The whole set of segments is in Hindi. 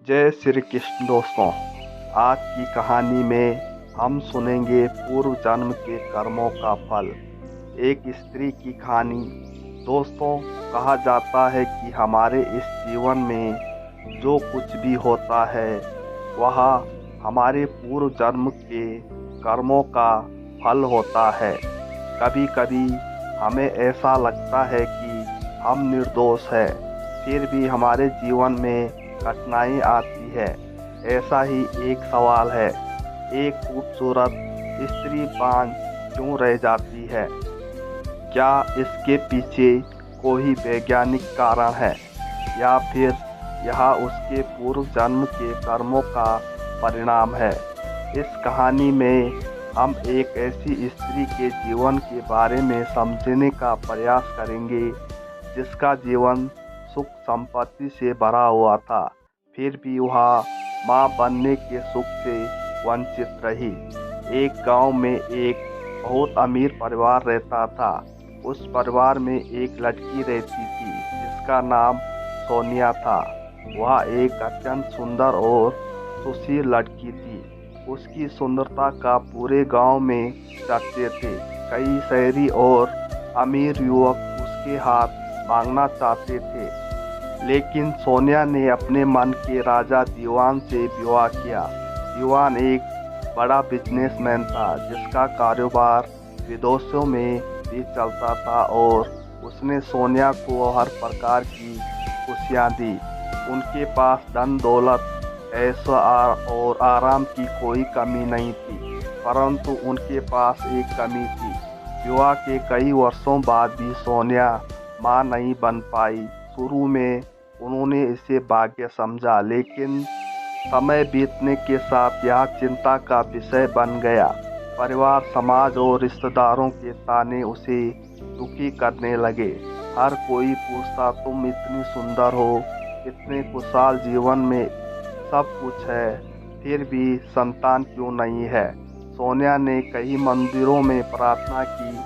जय श्री कृष्ण दोस्तों। आज की कहानी में हम सुनेंगे पूर्व जन्म के कर्मों का फल। एक स्त्री की कहानी। दोस्तों, कहा जाता है कि हमारे इस जीवन में जो कुछ भी होता है वह हमारे पूर्व जन्म के कर्मों का फल होता है। कभी कभी हमें ऐसा लगता है कि हम निर्दोष हैं, फिर भी हमारे जीवन में कठिनाई आती है। ऐसा ही एक सवाल है, एक खूबसूरत स्त्री बांझ क्यों रह जाती है? क्या इसके पीछे कोई वैज्ञानिक कारण है या फिर यह उसके पूर्व जन्म के कर्मों का परिणाम है? इस कहानी में हम एक ऐसी स्त्री के जीवन के बारे में समझने का प्रयास करेंगे जिसका जीवन सुख संपत्ति से भरा हुआ था, फिर भी वह माँ बनने के सुख से वंचित रही। एक गांव में एक बहुत अमीर परिवार रहता था। उस परिवार में एक लड़की रहती थी जिसका नाम सोनिया था। वह एक अत्यंत सुंदर और सुशील लड़की थी। उसकी सुंदरता का पूरे गांव में चर्चे थे। कई शहरी और अमीर युवक उसके हाथ मांगना चाहते थे, लेकिन सोनिया ने अपने मन के राजा दीवान से विवाह किया। दीवान एक बड़ा बिजनेसमैन था जिसका कारोबार विदेशों में भी चलता था और उसने सोनिया को हर प्रकार की खुशियाँ दी। उनके पास धन दौलत ऐशो और आराम की कोई कमी नहीं थी, परंतु उनके पास एक कमी थी। विवाह के कई वर्षों बाद भी सोनिया मां नहीं बन पाई। शुरू में उन्होंने इसे भाग्य समझा, लेकिन समय बीतने के साथ यह चिंता का विषय बन गया। परिवार, समाज और रिश्तेदारों के ताने उसे दुखी करने लगे। हर कोई पूछता, तुम इतनी सुंदर हो, इतने खुशहाल जीवन में सब कुछ है, फिर भी संतान क्यों नहीं है? सोनिया ने कई मंदिरों में प्रार्थना की,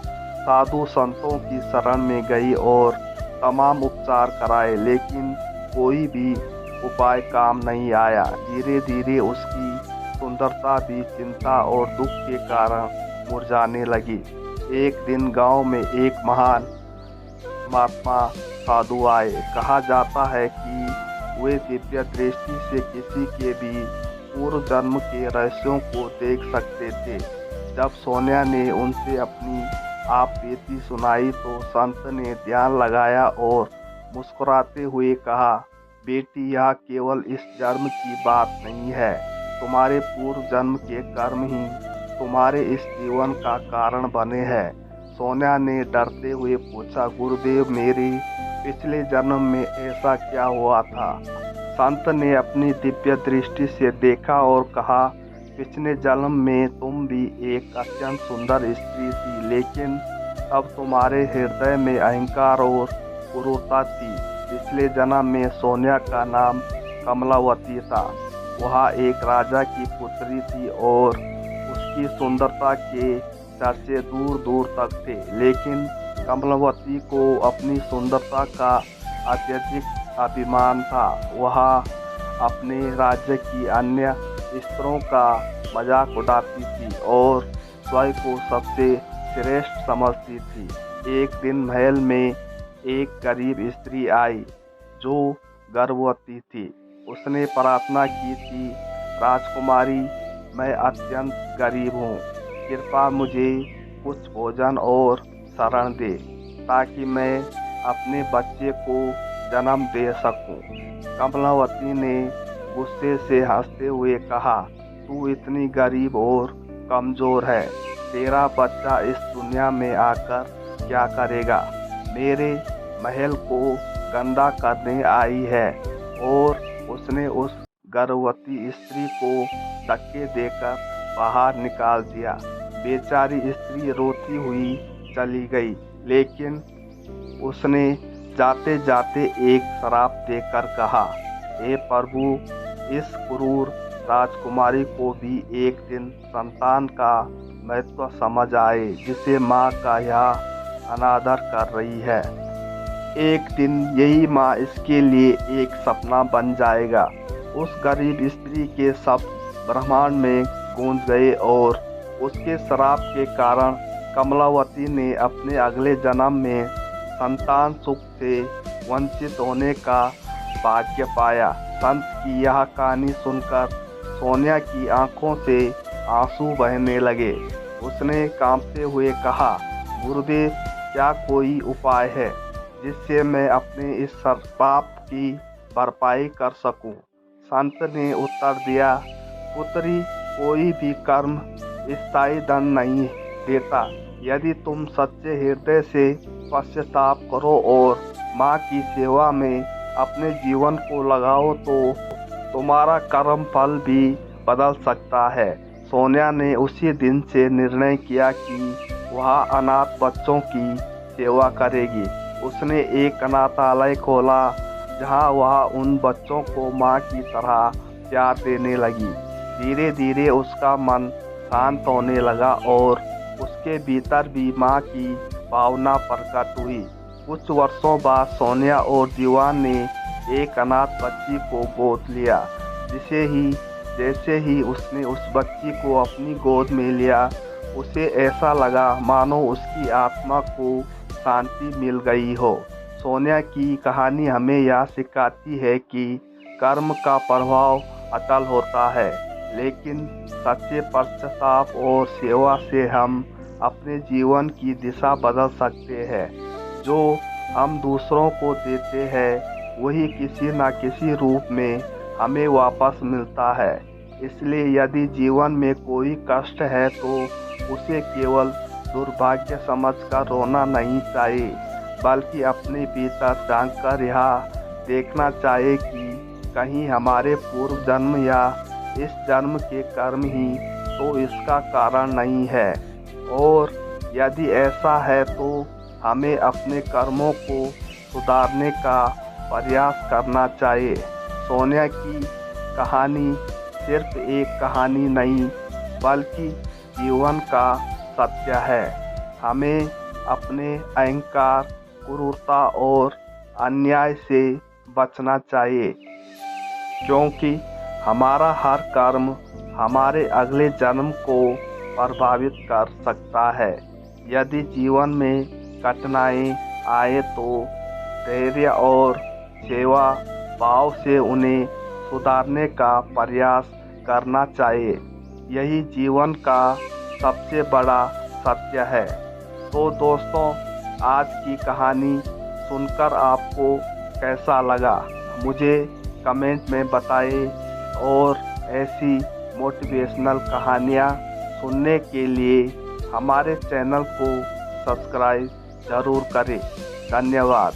साधु संतों की शरण में गई और तमाम उपचार कराए, लेकिन कोई भी उपाय काम नहीं आया। धीरे धीरे उसकी सुंदरता भी चिंता और दुख के कारण मुरझाने लगी। एक दिन गांव में एक महान महात्मा साधु आए। कहा जाता है कि वे दिव्य दृष्टि से किसी के भी पूर्व जन्म के रहस्यों को देख सकते थे। जब सोनिया ने उनसे अपनी आप बीती सुनाई तो संत ने ध्यान लगाया और मुस्कुराते हुए कहा, बेटी, यह केवल इस जन्म की बात नहीं है। तुम्हारे पूर्व जन्म के कर्म ही तुम्हारे इस जीवन का कारण बने हैं। सोनिया ने डरते हुए पूछा, गुरुदेव, मेरे पिछले जन्म में ऐसा क्या हुआ था? संत ने अपनी दिव्य दृष्टि से देखा और कहा, पिछले जन्म में तुम भी एक अत्यंत सुंदर स्त्री थी, लेकिन अब तुम्हारे हृदय में अहंकार और क्रूरता थी। पिछले जन्म में सोनिया का नाम कमलावती था। वह एक राजा की पुत्री थी और उसकी सुंदरता के चर्चे दूर दूर तक थे, लेकिन कमलावती को अपनी सुंदरता का अत्यधिक अभिमान था। वह अपने राज्य की अन्य स्त्रियों का मजाक उड़ाती थी और स्वयं को सबसे श्रेष्ठ समझती थी। एक दिन महल में एक गरीब स्त्री आई जो गर्भवती थी। उसने प्रार्थना की थी, राजकुमारी, मैं अत्यंत गरीब हूँ, कृपया मुझे कुछ भोजन और शरण दे ताकि मैं अपने बच्चे को जन्म दे सकूं। कमलावती ने गुस्से से हंसते हुए कहा, तू इतनी गरीब और कमजोर है, तेरा बच्चा इस दुनिया में आकर क्या करेगा? मेरे महल को गंदा करने आई है। और उसने उस गर्भवती स्त्री को धक्के देकर बाहर निकाल दिया। बेचारी स्त्री रोती हुई चली गई, लेकिन उसने जाते जाते एक श्राप देकर कहा, हे प्रभु, इस क्रूर राजकुमारी को भी एक दिन संतान का महत्व समझ आए, जिसे माँ का यह अनादर कर रही है। एक दिन यही माँ इसके लिए एक सपना बन जाएगा। उस गरीब स्त्री के शब्द ब्रह्मांड में गूंज गए और उसके श्राप के कारण कमलावती ने अपने अगले जन्म में संतान सुख से वंचित होने का भाग्य पाया। संत की यह कहानी सुनकर सोनिया की आंखों से आंसू बहने लगे। उसने कांपते हुए कहा, गुरुदेव, क्या कोई उपाय है जिससे मैं अपने इस पाप की भरपाई कर सकूं? संत ने उत्तर दिया, पुत्री, कोई भी कर्म स्थायी दंड नहीं देता। यदि तुम सच्चे हृदय से पश्चाताप करो और माँ की सेवा में अपने जीवन को लगाओ तो तुम्हारा कर्म फल भी बदल सकता है। सोनिया ने उसी दिन से निर्णय किया कि वह अनाथ बच्चों की सेवा करेगी। उसने एक अनाथालय खोला जहां वह उन बच्चों को माँ की तरह प्यार देने लगी। धीरे धीरे उसका मन शांत होने लगा और उसके भीतर भी माँ की भावना प्रकट हुई। कुछ वर्षों बाद सोनिया और दीवान ने एक अनाथ बच्ची को गोद लिया। जैसे ही उसने उस बच्ची को अपनी गोद में लिया, उसे ऐसा लगा मानो उसकी आत्मा को शांति मिल गई हो। सोनिया की कहानी हमें यह सिखाती है कि कर्म का प्रभाव अटल होता है, लेकिन सच्चे पश्चाताप और सेवा से हम अपने जीवन की दिशा बदल सकते हैं। जो हम दूसरों को देते हैं वही किसी न किसी रूप में हमें वापस मिलता है। इसलिए यदि जीवन में कोई कष्ट है तो उसे केवल दुर्भाग्य समझकर रोना नहीं चाहिए, बल्कि अपने भीतर झांककर यह देखना चाहिए कि कहीं हमारे पूर्व जन्म या इस जन्म के कर्म ही तो इसका कारण नहीं है, और यदि ऐसा है तो हमें अपने कर्मों को सुधारने का प्रयास करना चाहिए। सोनिया की कहानी सिर्फ एक कहानी नहीं बल्कि जीवन का सत्य है। हमें अपने अहंकार, क्रूरता और अन्याय से बचना चाहिए, क्योंकि हमारा हर कर्म हमारे अगले जन्म को प्रभावित कर सकता है। यदि जीवन में कठिनाई आए तो धैर्य और सेवा भाव से उन्हें सुधारने का प्रयास करना चाहिए। यही जीवन का सबसे बड़ा सत्य है। तो दोस्तों, आज की कहानी सुनकर आपको कैसा लगा मुझे कमेंट में बताएं, और ऐसी मोटिवेशनल कहानियाँ सुनने के लिए हमारे चैनल को सब्सक्राइब ज़रूर करें। धन्यवाद।